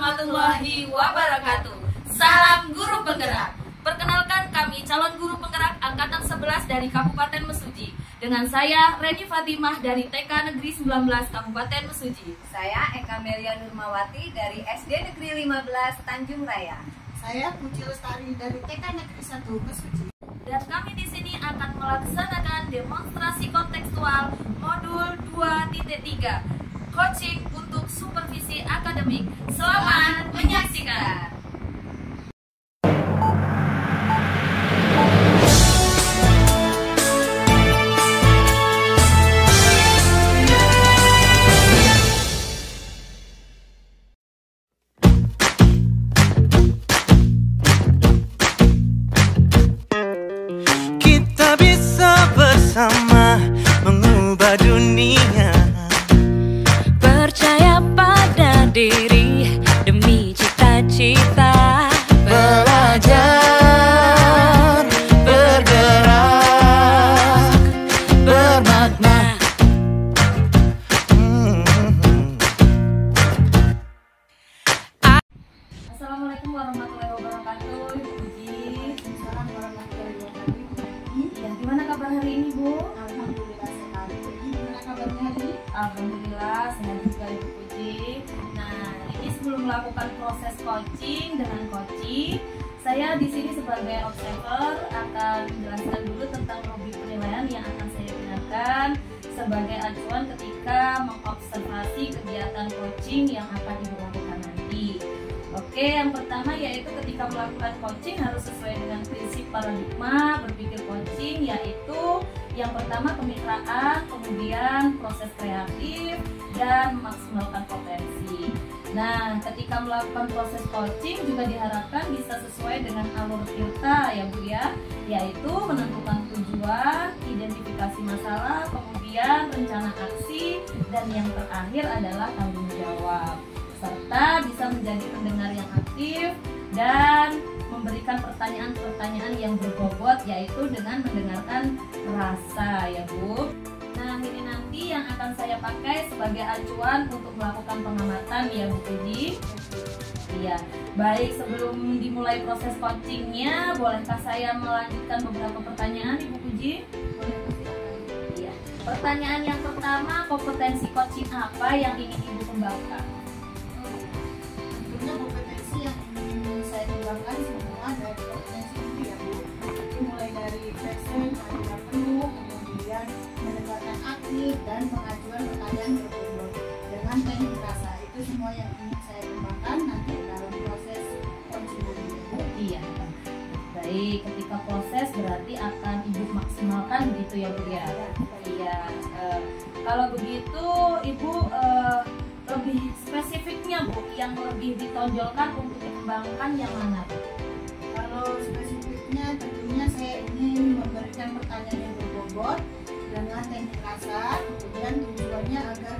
warahmatullahi wabarakatuh. Salam guru penggerak. Perkenalkan, kami calon guru penggerak angkatan 11 dari Kabupaten Mesuji. Dengan saya Reni Fatimah dari TK Negeri 19 Kabupaten Mesuji. Saya Eka Melia Nurmawati dari SD Negeri 15 Tanjung Raya. Saya Puji Lestari dari TK Negeri 1 Mesuji. Dan kami di sini akan melaksanakan demonstrasi kontekstual modul 2.3, coaching untuk supervisi akademik. Selamat menyaksikan. Kita bisa bersama mengubah dunia. Percaya pada diri demi cita-cita. Belajar, bergerak, bermakna. Assalamualaikum warahmatullahi wabarakatuh, Ibu Puji. Assalamualaikum warahmatullahi wabarakatuh. Ya, gimana kabar hari ini, Bu? Alhamdulillah sekali. Gimana kabarnya hari ini? Alhamdulillah sehat juga, Ibu Puji. Nah, ini sebelum melakukan proses coaching dengan coaching, saya di sini sebagai observer akan menjelaskan dulu tentang logik penilaian yang akan saya gunakan sebagai acuan ketika mengobservasi kegiatan coaching yang akan Ibu lakukan nanti. Oke, yang pertama yaitu ketika melakukan coaching harus sesuai dengan prinsip paradigma berpikir coaching, yaitu yang pertama kemitraan, kemudian proses kreatif, dan memaksimalkan potensi. Nah, ketika melakukan proses coaching juga diharapkan bisa sesuai dengan alur Tirta ya Bu ya, yaitu menentukan tujuan, identifikasi masalah, kemudian rencana aksi, dan yang terakhir adalah tanggung jawab, serta bisa menjadi pendengar yang aktif dan memberikan pertanyaan-pertanyaan yang berbobot, yaitu dengan mendengarkan rasa ya Bu. Nah, ini nanti yang akan saya pakai sebagai acuan untuk melakukan pengamatan ya Bu Puji. Iya, baik, sebelum dimulai proses coachingnya, bolehkah saya melanjutkan beberapa pertanyaan Ibu Puji? Iya. Pertanyaan yang pertama, kompetensi coaching apa yang ingin Ibu kembangkan? Tentunya kompetensi yang ingin saya kembangkan semua dari kompetensi itu ya Bu. Itu mulai dari present, hadirah penuh, kemudian mendengarkan aktif, dan pengajuan pertanyaan berbobot dengan teknik rasa. Itu semua yang ingin saya kembangkan nanti dalam proses coaching ini Bu. Iya. Baik, ketika proses berarti akan Ibu maksimalkan begitu ya Bu ya? Iya. Kalau begitu Ibu lebih spesifiknya Bu, yang lebih ditonjolkan untuk dikembangkan yang mana Bu? Kalau spesifiknya tentunya saya ingin memberikan pertanyaan yang berbobot dengan teknik rasa, kemudian tujuannya agar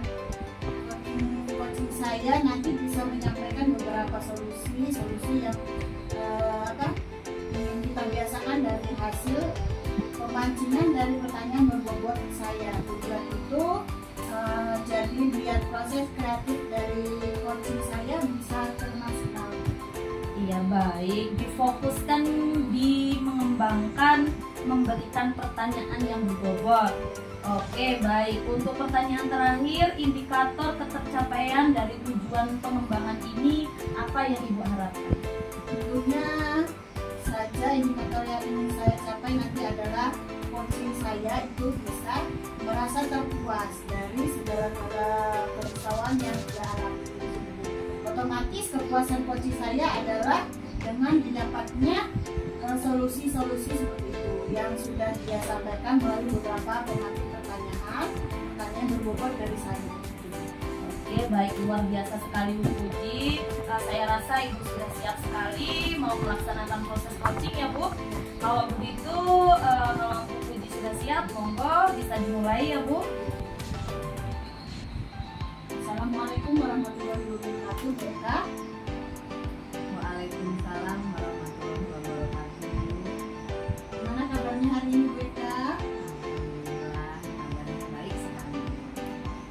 coaching saya nanti bisa menyampaikan beberapa solusi yang ingin kita biasakan dari hasil pemancingan dari pertanyaan berbobot saya. Tujuan itu jadi biar proses kreatif dari coaching saya bisa termaksimal. Iya, baik, difokuskan di mengembangkan memberikan pertanyaan yang berbobot. Oke, baik, untuk pertanyaan terakhir, indikator ketercapaian dari tujuan pengembangan ini apa yang Ibu harapkan? Tentunya saja indikator yang ingin saya capai nanti adalah coaching saya itu bisa merasa terpuas dari segala kerisauan yang dialami. Otomatis kepuasan coaching saya adalah dengan didapatnya solusi-solusi seperti itu yang sudah dia sampaikan melalui beberapa pertanyaan berbobot dari saya. Oke, baik, luar biasa sekali Bu Puji. Saya rasa Ibu sudah siap sekali mau melaksanakan proses coaching ya Bu. Kalau begitu, kalau Bu Puji sudah siap, monggo bisa dimulai ya Bu. Assalamualaikum warahmatullahi wabarakatuh. Beka. Waalaikumsalam warahmatullahi wabarakatuh. Gimana kabarnya hari ini Beka? Alhamdulillah, kabarnya baik sekali.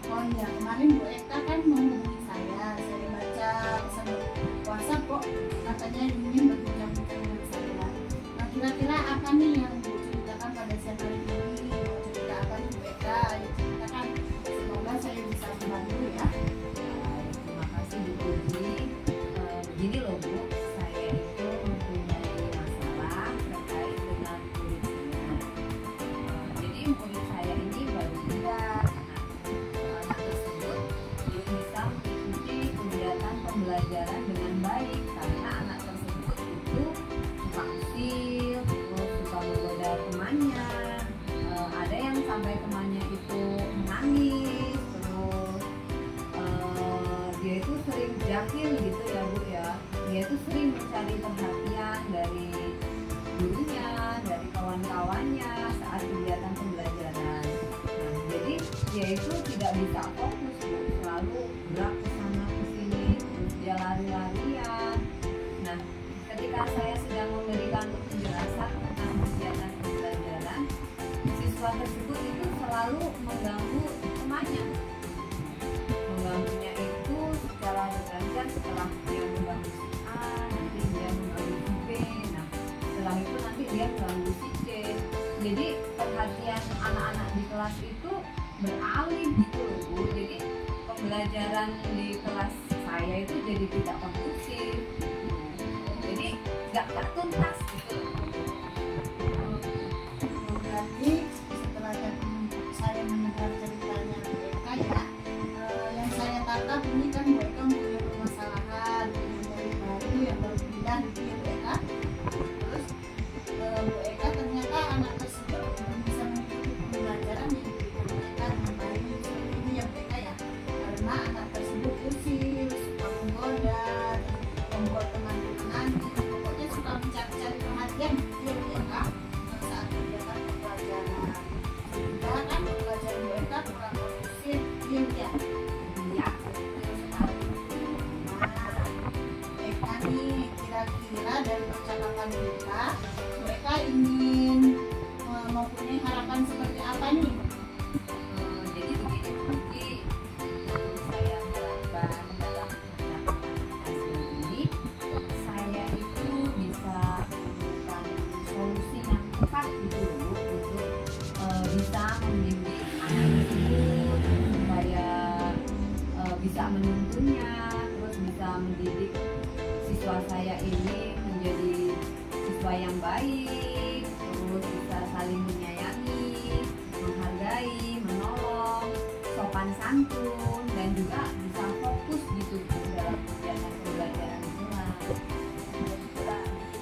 Oh iya, kemarin Bu Eka kan menghubungi saya baca pesan dia itu sering jahil gitu ya Bu ya. Dia itu sering mencari perhatian dari gurunya, dari kawan-kawannya saat kegiatan pembelajaran. Nah, jadi dia itu tidak bisa fokus Bu, selalu gerak ke sana ke sini, terus dia lari-larian. Nah, ketika saya sedang memberikan penjelasan tentang kegiatan pembelajaran, siswa tersebut itu selalu mengganggu temannya. Mengganggunya itu secara bergantian, setelah dia mengganggu si A, nanti dia mengganggu si B. Nah, setelah itu nanti dia mengganggu si C. Jadi perhatian anak-anak di kelas itu beralih gitu loh Bu. Jadi pembelajaran di kelas saya itu jadi tidak kondusif. Jadi nggak tuntas gitu. Berarti setelah tadi saya mendengar ceritanya Bu Eka ya, yang saya tangkap ini kan Bu Eka punya permasalahan dari baru yang baru pindah gitu ya Bu Eka. Terus Bu Eka ternyata anak tersebut belum bisa mengikuti pembelajaran yang diberikan Bu Eka dengan baik seperti ini ya Bu Eka ya, karena anak tersebut usil, suka menggoda, membuat teman-teman nanti, pokoknya suka mencari-cari perhatian gitu ya Bu Eka saat kegiatan pembelajaran. Sehingga kan pembelajaran Bu Eka kurang kondusif, iya Bu ya. Ya, Nah, Bu Eka nih kira-kira dari percakapan kita, Bu Eka ingin mempunyai harapan seperti apa nih? jadi begini Bu Puji, saya harapkan dalam hasil ini saya itu bisa menemukan solusi yang tepat gitu Bu, untuk bisa membimbing anak tersebut supaya bisa menuntunnya, terus bisa mendidik siswa saya ini menjadi siswa yang baik, terus bisa saling menyayangi, menghargai, menolong, sopan santun, dan juga bisa fokus gitu dalam kegiatan pembelajaran di kelas.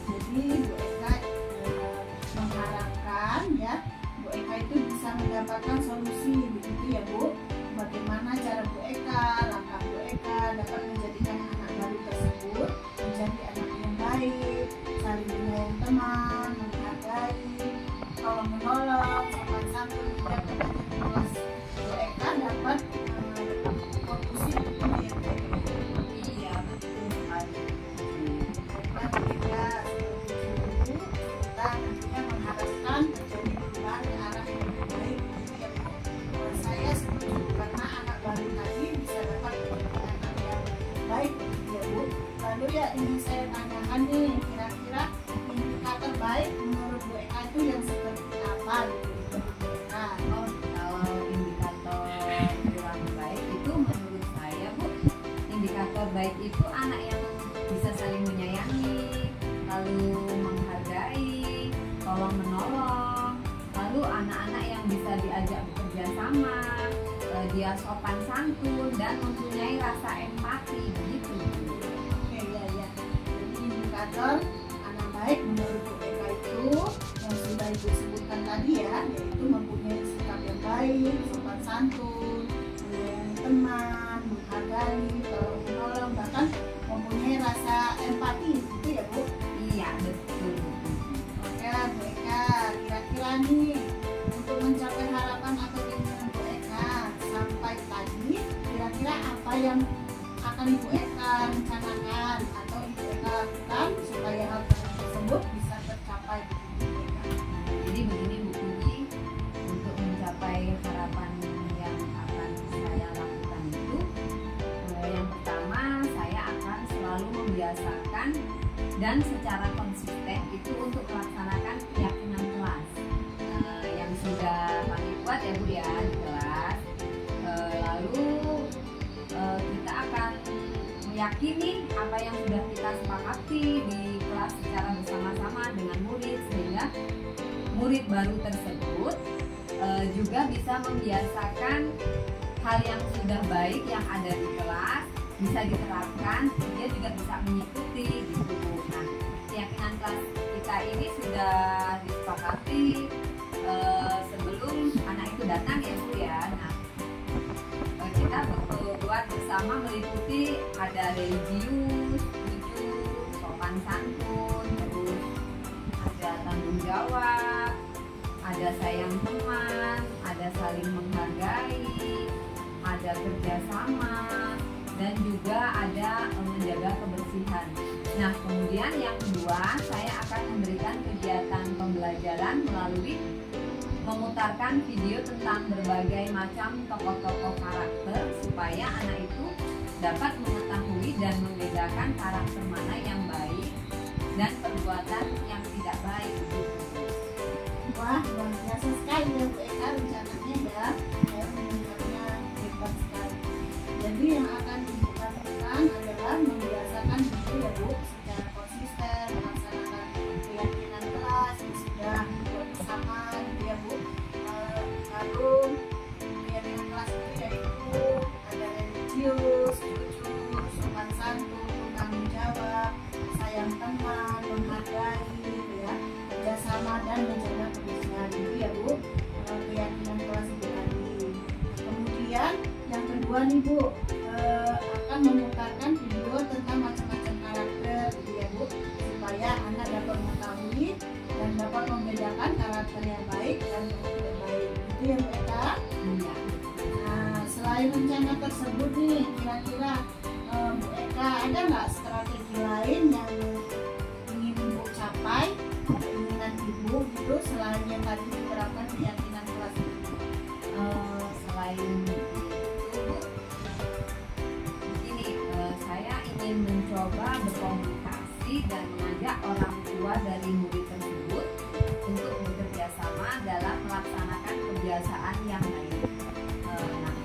Jadi Bu Eka mengharapkan ya Bu Eka itu bisa mendapatkan solusi begitu ya Bu. Bagaimana cara Bu Eka, langkah Bu Eka dapat menjadikan anak baru tersebut menjadi anak yang baik, saling menyayangi teman, menghargai, tolong menolong, sopan santun, dan menjadi kelas Bu Eka dapat fokusin gitu ya Bu Eka. Iya, betul sekali. Karena kita sebagai guru, kita tentunya mengharapkan terjadi perubahan ke arah yang lebih baik gitu ya Bu. Saya setuju karena anak baru tadi bisa dapat menjadi anak yang baik gitu ya Bu. Lalu ya ingin saya tanyakan nih, kira-kira indikator baik menurut Bu Eka itu yang seperti apa gitu Bu Eka? Oh, kalau indikator perilaku baik itu menurut saya Bu, indikator baik itu anak yang bisa saling menyayangi, lalu menghargai, tolong menolong, lalu anak-anak yang bisa diajak bekerja sama, dia sopan santun dan mempunyai rasa empati begitu. Oke ya ya. Jadi indikator anak baik menurut Bu Eka itu yang sudah Ibu sebutkan tadi ya, yaitu mempunyai sikap yang baik, sopan santun, menyayangi teman, menghargai, tolong menolong, bahkan mempunyai rasa empati gitu ya Bu. Iya, betul. Oke Bu Eka, kira-kira nih untuk mencapai harapan atau keinginan Bu Eka sampai tadi, kira-kira apa yang akan Ibu Eka rencanakan atau Ibu Eka lakukan supaya hal tersebut bisa tercapai gitu Bu Eka? Jadi begini Bu Puji, untuk mencapai harapan yang akan saya lakukan itu, yang pertama saya akan selalu membiasakan dan secara konsisten itu untuk melaksanakan keyakinan kelas yang sudah kami buat ya Bu ya di kelas. Lalu kita akan meyakini apa yang sudah kita sepakati di kelas secara bersama-sama dengan murid, sehingga murid baru tersebut juga bisa membiasakan hal yang sudah baik yang ada di kelas bisa diterapkan, dia juga bisa mengikuti gitu. Nah, keyakinan kelas kita ini sudah disepakati sebelum anak itu datang ya Bu ya. Nah, kita buat bersama meliputi ada religius, jujur, sopan santun, terus ada tanggung jawab, ada sayang teman, ada saling menghargai, ada kerjasama, dan juga ada menjaga kebersihan. Nah, kemudian yang kedua, saya akan memberikan kegiatan pembelajaran melalui memutarkan video tentang berbagai macam tokoh-tokoh karakter supaya anak itu dapat mengetahui dan membedakan karakter mana yang baik dan perbuatan yang tidak baik. Wah, luar biasa sekali ya Bu Eka rencananya ya. Saya mendengarnya hebat sekali. Jadi yang akan Ibu lakukan adalah membiasakan diri ya Bu secara konsisten melaksanakan keyakinan kelas yang sudah dibuat bersama gitu ya Bu. Lalu keyakinan kelas itu yaitu ada religius, jujur, sopan santun, tanggung jawab, sayang teman, menghargai gitu ya, kerjasama dan menjaga kebersihan itu ya Bu, keyakinan kelas itu tadi. Kemudian yang kedua nih Bu, akan memutarkan video tentang macam-macam karakter gitu ya Bu, supaya anak dapat mengetahui dan dapat membedakan karakter yang baik dan yang tidak baik. Itu ya Bu Eka. Iya. Nah, selain rencana tersebut nih, kira-kira Bu Eka ada nggak strategi lain yang ingin Ibu capai, keinginan Ibu gitu, selain yang tadi diterapkan keyakinan kelas itu? Selain itu, ini saya ingin mencoba berkomunikasi dan mengajak orang tua dari murid tersebut untuk bekerja sama dalam melaksanakan kebiasaan yang baik. Nah,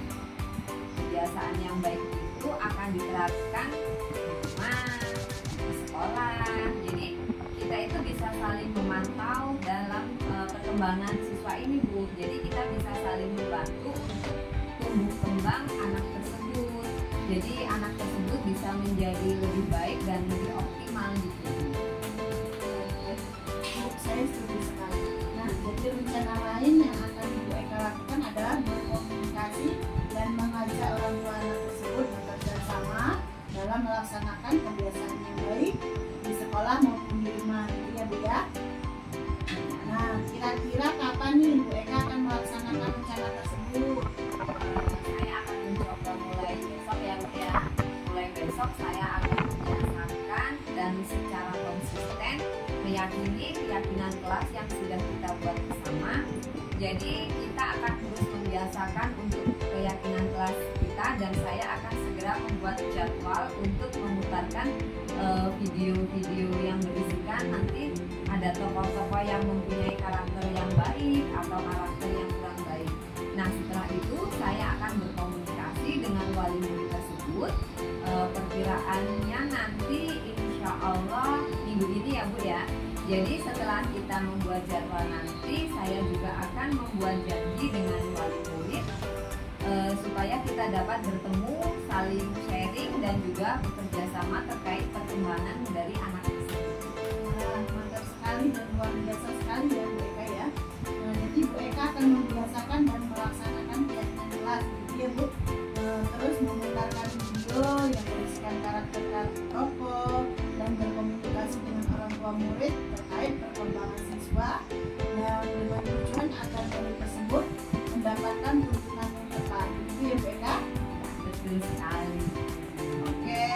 kebiasaan yang baik itu akan diterapkan di rumah, di sekolah. Jadi kita itu bisa saling memantau dalam perkembangan siswa ini Bu. Jadi kita bisa saling membantu untuk tumbuh kembang anak tersebut. Jadi anak tersebut bisa menjadi lebih baik dan lebih optimal gitu. Saya setuju sekali. Nah, jadi rencana lain yang akan Ibu Eka lakukan adalah berkomunikasi dan mengajak orang tua anak tersebut bekerja sama dalam melaksanakan kebiasaan yang baik di sekolah maupun di rumah gitu ya Bu ya. Nah, kira-kira kapan nih Bu Eka akan melaksanakan rencana tersebut? Saya akan mencoba mulai besok ya Bu ya. Mulai besok saya akan membiasakan dan secara konsisten meyakini keyakinan kelas yang sudah kita buat bersama. Jadi kita akan terus membiasakan untuk keyakinan kelas kita dan saya akan segera membuat jadwal untuk memutarkan video-video yang berisikan nanti ada tokoh-tokoh yang mempunyai karakter yang baik atau karakter yang kurang baik. Nah, setelah itu saya akan berkomunikasi dengan wali murid tersebut. Perkiraannya nanti insya Allah minggu ini ya Bu ya. Jadi setelah kita membuat jadwal nanti, saya juga akan membuat janji dengan wali murid supaya kita dapat bertemu, saling sharing dan juga bekerja sama terkait perkembangan dari anak tersebut. Nah, mantap sekali dan luar biasa sekali ya Bu Eka ya. Nah, jadi Bu Eka akan membiasakan dan melaksanakan keyakinan kelas gitu ya Bu. Terus memutarkan video yang berisikan karakter tokoh dan berkomunikasi dengan orang tua murid terkait perkembangan siswa yang dengan tujuan agar murid tersebut mendapatkan tuntunan yang tepat. Itu ya Bu Eka. Betul sekali. Oke,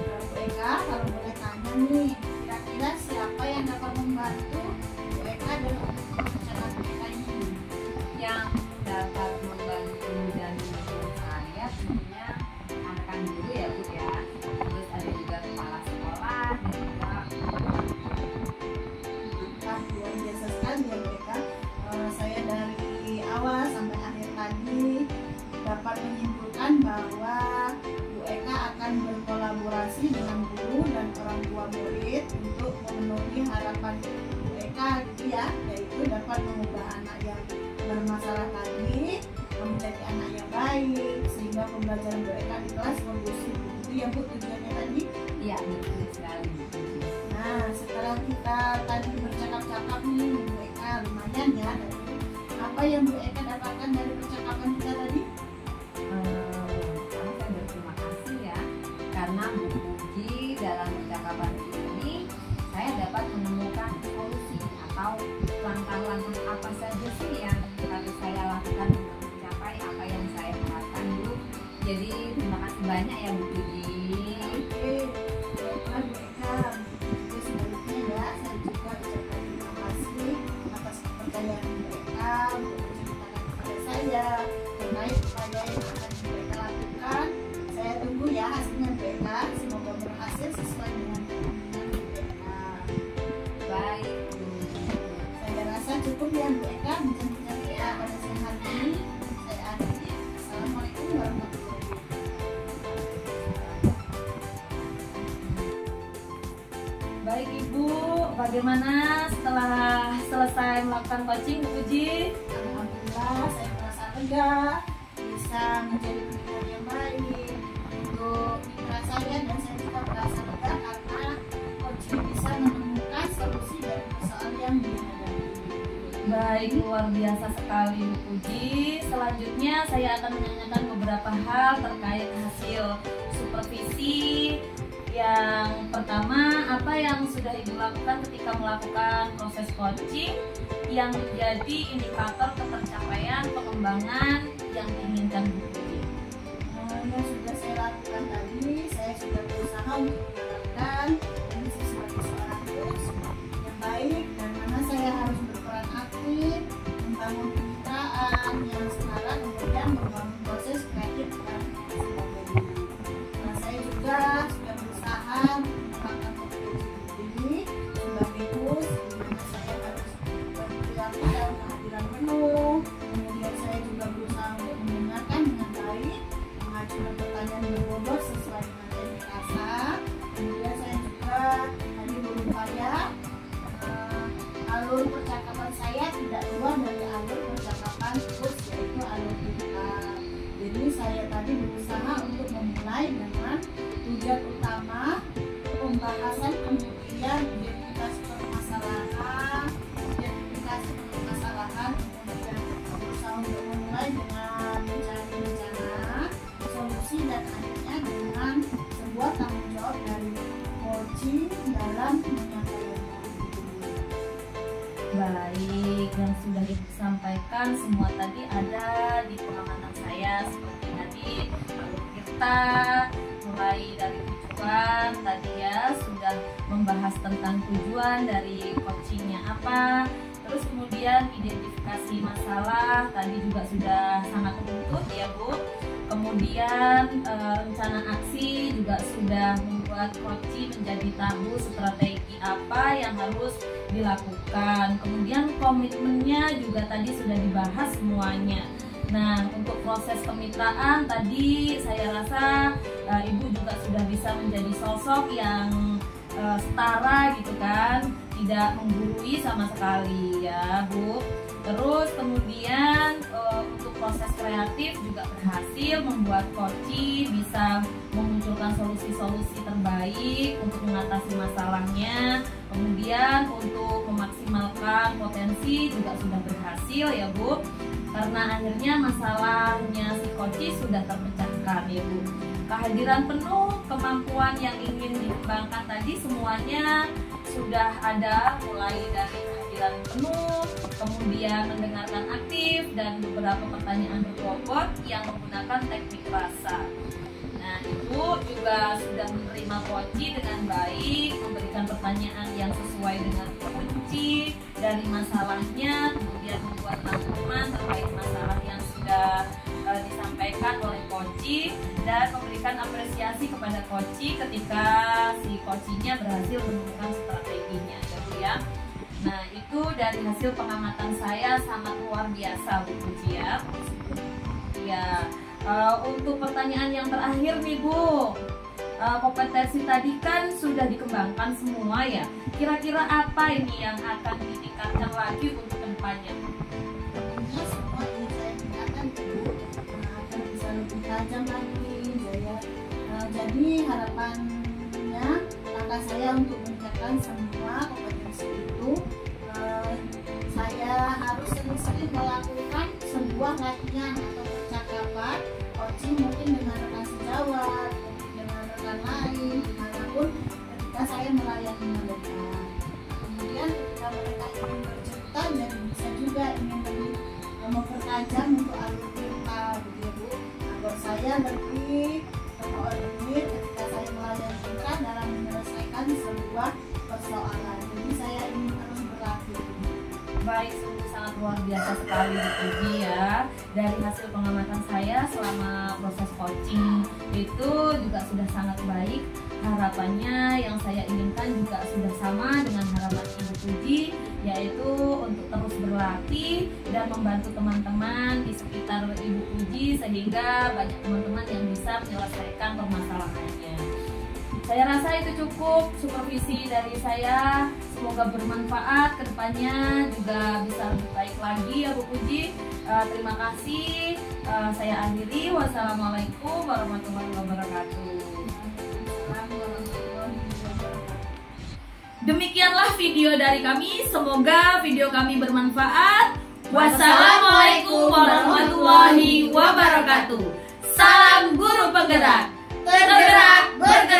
Bu Eka kalau boleh tanya nih, kira-kira siapa yang dapat membantu Bu Eka dalam rencana Bu Eka ini? Yang dapat membantu dan mendukung saya tentunya anak-anak guru ya Bu ya. Terus ada juga kepala sekolah dan juga Mantap, luar biasa sekali ya Bu Eka. Saya dari awal sampai akhir tadi dapat menyimpulkan bahwa Bu Eka akan berkolaborasi dengan guru dan orang tua murid untuk memenuhi harapan Bu Eka gitu ya, yaitu dapat mengubah anak yang bermasalah tadi menjadi anak yang baik sehingga pembelajaran Bu Eka di kelas kondusif. Itu ya Bu tujuannya tadi. iya betul sekali. Nah, setelah kita tadi bercakap-cakap nih Bu Eka, lumayan ya dari apa yang Bu Eka dapatkan dari percakapan kita tadi? Saya berterima kasih ya karena Bu Puji dalam percakapan ini saya dapat menemukan solusi atau langkah-langkah apa saja sih yang harus saya lakukan untuk mencapai apa yang saya harapkan Bu. Jadi terima kasih banyak ya Bu Puji. Oke, baiklah Bu Eka. Terus selanjutnya ya, saya juga ucapkan terima kasih atas kepercayaan Bu Eka untuk menceritakan kepada saya terkait upaya yang akan Bu Eka lakukan. Saya tunggu ya hasilnya Bu Eka. Semoga berhasil sesuai dengan keinginan Bu Eka. Baik Bu. Saya rasa cukup ya Bu Eka bincang-bincang kita pada siang hari ini. Saya akhiri. Assalamualaikum warahmatullahi wabarakatuh. Baik Ibu, bagaimana setelah selesai melakukan coaching Bu Puji? Alhamdulillah saya merasa lega, bisa menjadi pendengar yang baik untuk mitra saya, dan saya juga merasa lega karena coaching bisa menemukan solusi dari persoalan yang dihadapi. Baik, luar biasa sekali Bu Puji. Selanjutnya saya akan menanyakan beberapa hal terkait hasil supervisi. Yang pertama, apa yang sudah Ibu lakukan ketika melakukan proses coaching yang menjadi indikator ketercapaian pengembangan yang diinginkan Bu Puji? Yang sudah saya lakukan tadi, saya sudah berusaha untuk menerapkan ini sebagai seorang coach yang baik, dan mana saya harus berperan aktif, membangun kemitraan yang setara, kemudian membangun proses kreatif dan sebagainya. Nah, saya juga sudah berusaha menerapkan kompetensi ini sebagai coach, di mana saya harus berperilaku dalam kehadiran penuh. Kemudian saya juga berusaha untuk mendengarkan dengan baik, mengajukan pertanyaan berbobot sesuai dengan teknik asal. Kemudian saya juga tadi berupaya alur percakapan saya tidak keluar dari alur percakapan coach, yaitu alur kita. Jadi saya tadi berusaha untuk memulai dengan tujuan utama pembahasan, kemudian identifikasi permasalahan, kemudian berusaha untuk memulai dengan mencari rencana, solusi, dan akhirnya dengan sebuah tanggung jawab dari coaching dalam menyampaikan. Baik, yang sudah Ibu sampaikan semua tadi ada di pengamatan saya, seperti tadi alur kita, mulai dari tujuan tadi ya, sudah membahas tentang tujuan dari coachingnya apa, terus kemudian identifikasi masalah tadi juga sudah sangat runtut ya Bu. Kemudian rencana aksi juga sudah membuat coaching menjadi tahu strategi apa yang harus dilakukan. Kemudian komitmennya juga tadi sudah dibahas semuanya. Nah, untuk proses kemitraan tadi saya rasa Ibu juga sudah bisa menjadi sosok yang setara gitu kan, tidak menggurui sama sekali ya Bu. Terus kemudian untuk proses kreatif juga berhasil membuat coaching bisa memunculkan solusi-solusi terbaik untuk mengatasi masalahnya. Kemudian untuk memaksimalkan potensi juga sudah berhasil ya Bu, karena akhirnya masalahnya si coaching sudah terpecahkan ya Bu. Kehadiran penuh, kemampuan yang ingin dikembangkan tadi semuanya sudah ada, mulai dari kehadiran penuh, kemudian mendengarkan aktif, dan beberapa pertanyaan berbobot yang menggunakan teknik rasa. Nah, Ibu juga sudah menerima coaching dengan baik, memberikan pertanyaan yang sesuai dengan kunci dari masalahnya, kemudian membuat rangkuman terkait masalah yang sudah disampaikan oleh coaching, dan memberikan apresiasi kepada coaching ketika si coachingnya berhasil menemukan strateginya ya Bu ya. Nah, itu dari hasil pengamatan saya sangat luar biasa Bu Puji ya. Ya, untuk pertanyaan yang terakhir nih Bu, kompetensi tadi kan sudah dikembangkan semua ya. Kira-kira apa ini yang akan ditingkatkan lagi untuk kedepannya? Tentunya semua yang saya tingkatkan itu akan bisa lebih tajam lagi ya. Jadi harapannya langkah saya untuk meningkatkan semua kompetensi itu, saya harus sering-sering melakukan sebuah latihan atau percakapan coaching, mungkin dengan rekan sejawat, mungkin dengan rekan lain, sebuah persoalan. Jadi saya ingin terus berlatih. Baik, sungguh sangat luar biasa sekali Bu Puji ya. Dari hasil pengamatan saya selama proses coaching itu juga sudah sangat baik. Harapannya yang saya inginkan juga sudah sama dengan harapan Ibu Puji, yaitu untuk terus berlatih dan membantu teman-teman di sekitar Ibu Puji sehingga banyak teman-teman yang bisa menyelesaikan permasalahannya. Saya rasa itu cukup supervisi dari saya. Semoga bermanfaat ke depannya, juga bisa lebih baik lagi ya Bu Puji. Terima kasih. Saya akhiri. Wassalamualaikum warahmatullahi wabarakatuh. Demikianlah video dari kami. Semoga video kami bermanfaat. Wassalamualaikum warahmatullahi wabarakatuh. Salam guru penggerak. Tergerak bergerak.